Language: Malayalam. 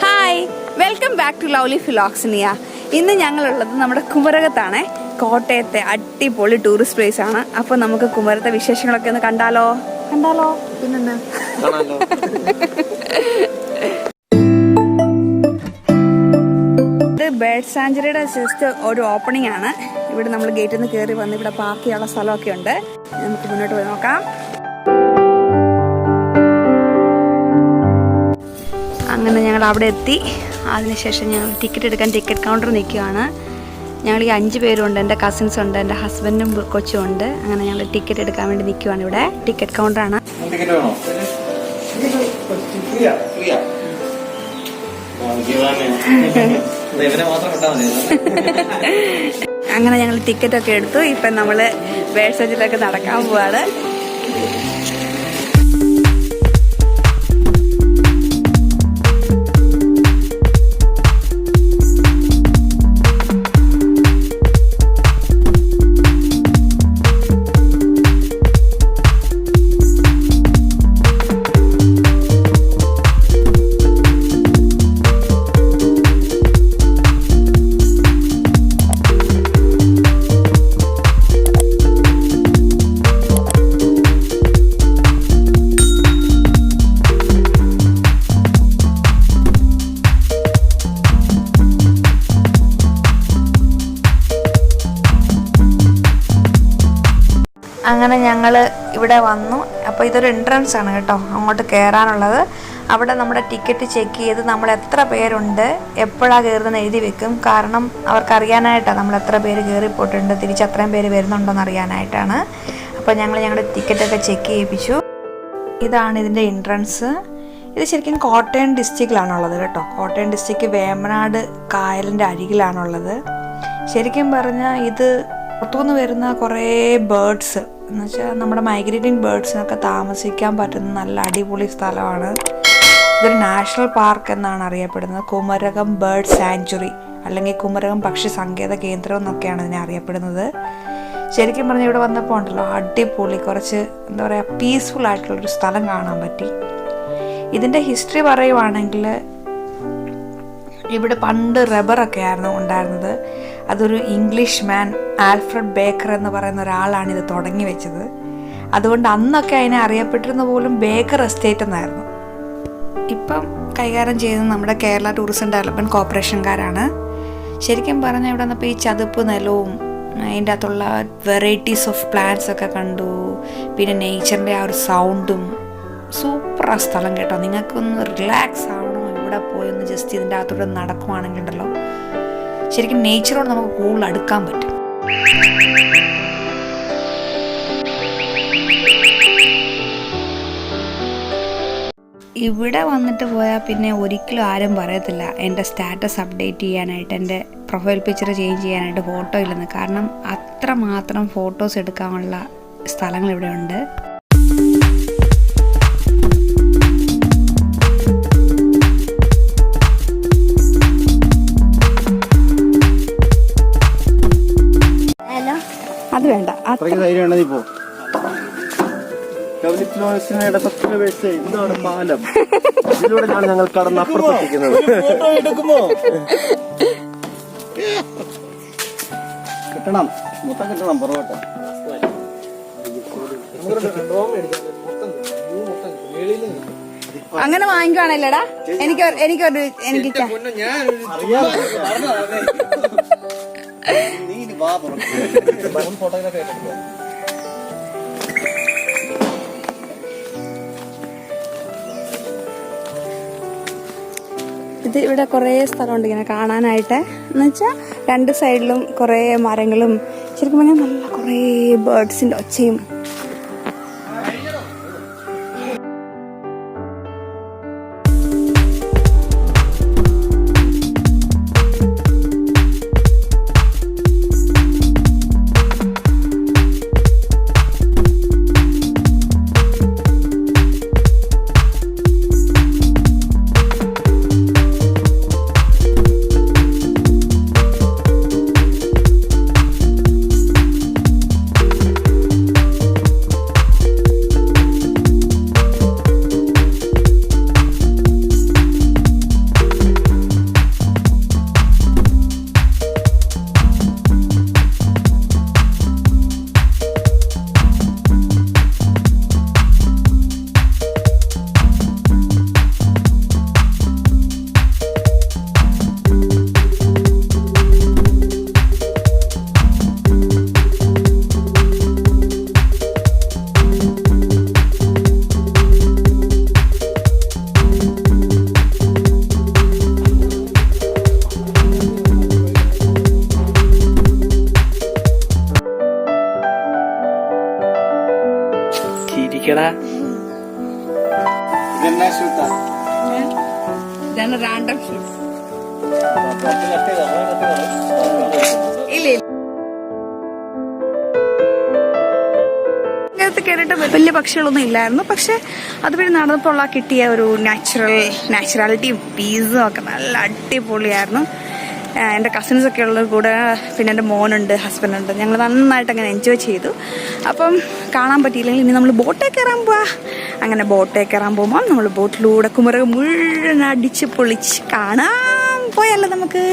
Hi, welcome back to lovely Philoxenia. ഇന്ന് ഞങ്ങളുള്ളത് നമ്മുടെ കുമരകത്താണ്. കോട്ടയത്തെ അടിപൊളി ടൂറിസ്റ്റ് പ്ലേസ് ആണ്. അപ്പോൾ നമുക്ക് കുമരത്തെ വിശേഷങ്ങളൊക്കെ ഒന്ന് കണ്ടാലോ? പിന്നെന്താ, ഇത് ബേർഡ് സാഞ്ചുറിയുടെ ജസ്റ്റ് ഒരു ഓപ്പണിംഗ് ആണ്. ഇവിടെ നമ്മൾ ഗേറ്റിൽ നിന്ന് കയറി വന്ന് ഇവിടെ പാർക്ക് ചെയ്യാനുള്ള സ്ഥലമൊക്കെ ഉണ്ട്. നമുക്ക് മുന്നോട്ട് പോയി നോക്കാം. അങ്ങനെ ഞങ്ങൾ അവിടെ എത്തി. അതിനുശേഷം ഞങ്ങൾ ടിക്കറ്റ് എടുക്കാൻ ടിക്കറ്റ് കൗണ്ടർ നിൽക്കുകയാണ്. ഞങ്ങൾ ഈ 5 പേരുണ്ട്. എൻ്റെ കസിൻസ് ഉണ്ട്, എൻ്റെ ഹസ്ബൻഡും കൊച്ചും ഉണ്ട്. അങ്ങനെ ഞങ്ങൾ ടിക്കറ്റ് എടുക്കാൻ വേണ്ടി നിൽക്കുകയാണ്. ഇവിടെ ടിക്കറ്റ് കൗണ്ടറാണ്. അങ്ങനെ ഞങ്ങൾ ടിക്കറ്റൊക്കെ എടുത്തു. ഇപ്പം നമ്മൾ ബേർഡ് സാഞ്ചുറിയിലൊക്കെ നടക്കാൻ പോവാണ്. അങ്ങനെ ഞങ്ങൾ ഇവിടെ വന്നു. അപ്പോൾ ഇതൊരു എൻട്രൻസ് ആണ് കേട്ടോ, അങ്ങോട്ട് കയറാനുള്ളത്. അവിടെ നമ്മുടെ ടിക്കറ്റ് ചെക്ക് ചെയ്ത് നമ്മൾ എത്ര പേരുണ്ട്, എപ്പോഴാണ് കയറുന്നതെന്ന് എഴുതി വെക്കും. കാരണം അവർക്കറിയാനായിട്ടാണ് നമ്മൾ എത്ര പേര് കയറിപ്പോയിട്ടുണ്ട്, തിരിച്ച് അത്രയും പേര് വരുന്നുണ്ടോയെന്ന് അറിയാനായിട്ടാണ്. അപ്പോൾ ഞങ്ങളുടെ ടിക്കറ്റൊക്കെ ചെക്ക് ചെയ്യിപ്പിച്ചു. ഇതാണ് ഇതിൻ്റെ എൻട്രൻസ്. ഇത് ശരിക്കും കോട്ടയം ഡിസ്ട്രിക്റ്റിലാണുള്ളത് കേട്ടോ. കോട്ടയം ഡിസ്ട്രിക്റ്റ് വേമ്പനാട് കായലിൻ്റെ അരികിലാണുള്ളത്. ശരിക്കും പറഞ്ഞാൽ ഇത് പുറത്തുനിന്ന് വരുന്ന കുറേ ബേർഡ്സ് എന്ന് വെച്ചാൽ നമ്മുടെ മൈഗ്രേറ്റിംഗ് ബേർഡ്സിനൊക്കെ താമസിക്കാൻ പറ്റുന്ന നല്ല അടിപൊളി സ്ഥലമാണ്. ഇതൊരു നാഷണൽ പാർക്ക് എന്നാണ് അറിയപ്പെടുന്നത്. കുമരകം ബേർഡ് സാങ്ച്വറി അല്ലെങ്കിൽ കുമരകം പക്ഷി സങ്കേത കേന്ദ്രം എന്നൊക്കെയാണ് ഇതിനെ അറിയപ്പെടുന്നത്. ശരിക്കും പറഞ്ഞാൽ ഇവിടെ വന്നപ്പോൾ ഉണ്ടല്ലോ അടിപൊളി, കുറച്ച് എന്താ പറയുക, പീസ്ഫുൾ ആയിട്ടുള്ളൊരു സ്ഥലം കാണാൻ പറ്റി. ഇതിൻ്റെ ഹിസ്റ്ററി പറയുവാണെങ്കിൽ ഇവിടെ പണ്ട് റബ്ബറൊക്കെ ആയിരുന്നു ഉണ്ടായിരുന്നത്. അതൊരു ഇംഗ്ലീഷ് മാൻ ആൽഫ്രഡ് ബേക്കർ എന്ന് പറയുന്ന ഒരാളാണ് ഇത് തുടങ്ങി വെച്ചത്. അതുകൊണ്ട് അന്നൊക്കെ അതിനെ അറിയപ്പെട്ടിരുന്ന പോലും ബേക്കർ എസ്റ്റേറ്റ് എന്നായിരുന്നു. ഇപ്പം കൈകാര്യം ചെയ്യുന്നത് നമ്മുടെ കേരള ടൂറിസം ഡെവലപ്മെൻറ്റ് കോർപ്പറേഷൻകാരാണ്. ശരിക്കും പറഞ്ഞാൽ ഇവിടെ വന്നപ്പോൾ ഈ ചതുപ്പ് നിലവും അതിൻ്റെ അകത്തുള്ള വെറൈറ്റീസ് ഓഫ് പ്ലാന്റ്സ് ഒക്കെ കണ്ടു. പിന്നെ നേച്ചറിൻ്റെ ആ ഒരു സൗണ്ടും സൂപ്പർ ആ സ്ഥലം കേട്ടോ. നിങ്ങൾക്കൊന്ന് റിലാക്സ് ആവണം, ഇവിടെ പോയി ഒന്ന് ജസ്റ്റ് ഇതിൻ്റെ അകത്തൂടെ നടക്കുവാണെങ്കിൽ ഉണ്ടല്ലോ ശരിക്കും നേച്ചറോട് നമുക്ക് കൂടുതൽ അടുക്കാൻ പറ്റും. ഇവിടെ വന്നിട്ട് പോയാൽ പിന്നെ ഒരിക്കലും ആരും പറയത്തില്ല എൻ്റെ സ്റ്റാറ്റസ് അപ്ഡേറ്റ് ചെയ്യാനായിട്ട്, എൻ്റെ പ്രൊഫൈൽ പിക്ചർ ചേഞ്ച് ചെയ്യാനായിട്ട് ഫോട്ടോ ഇല്ലെന്ന്. കാരണം അത്രമാത്രം ഫോട്ടോസ് എടുക്കാനുള്ള സ്ഥലങ്ങൾ ഇവിടെ ഉണ്ട്. അത് വേണ്ട, പാലം ഇതിലൂടെയാണ് ഞങ്ങൾ കടന്നപ്പുറത്തെത്തിക്കുന്നത്. കിട്ടണം, മൊത്തം കിട്ടണം, പുറകോട്ട്. അങ്ങനെ വാങ്ങിക്കുവാണല്ലേടാ? എനിക്ക് ഇത് ഇവിടെ കുറേ സ്ഥലമുണ്ട് ഇങ്ങനെ കാണാനായിട്ട്. എന്ന് വെച്ചാൽ 2 സൈഡിലും കുറേ മരങ്ങളും ശരിക്കും പറഞ്ഞാൽ നല്ല കുറേ ബേർഡ്സിൻ്റെ ഒച്ചയും. ഇതെന്നാ ഷൂട്ടാ? ഇതാണ് റാൻഡം ഷൂട്ട്. ഇല്ല കേട്ടിട്ട് വലിയ പക്ഷികളൊന്നും ഇല്ലായിരുന്നു. പക്ഷെ അതുവഴി നടന്നപ്പോൾ കിട്ടിയ ഒരു നാച്ചുറാലിറ്റിയും പീസും ഒക്കെ നല്ല അടിപൊളിയായിരുന്നു. എൻ്റെ കസിൻസ് ഒക്കെ ഉള്ളത് കൂടെ, പിന്നെ എൻ്റെ മോനുണ്ട്, ഹസ്ബൻഡുണ്ട്. ഞങ്ങൾ നന്നായിട്ട് അങ്ങനെ എൻജോയ് ചെയ്തു. അപ്പം കാണാൻ പറ്റിയില്ലെങ്കിൽ ഇനി നമ്മൾ ബോട്ടേ കയറാൻ പോവാ. അങ്ങനെ ബോട്ടേ കയറാൻ പോകുമ്പോൾ നമ്മൾ ബോട്ടിലൂടെ കുമരകം മുഴുവൻ അടിച്ച് പൊളിച്ച് കാണാൻ പോയല്ലോ നമുക്ക്.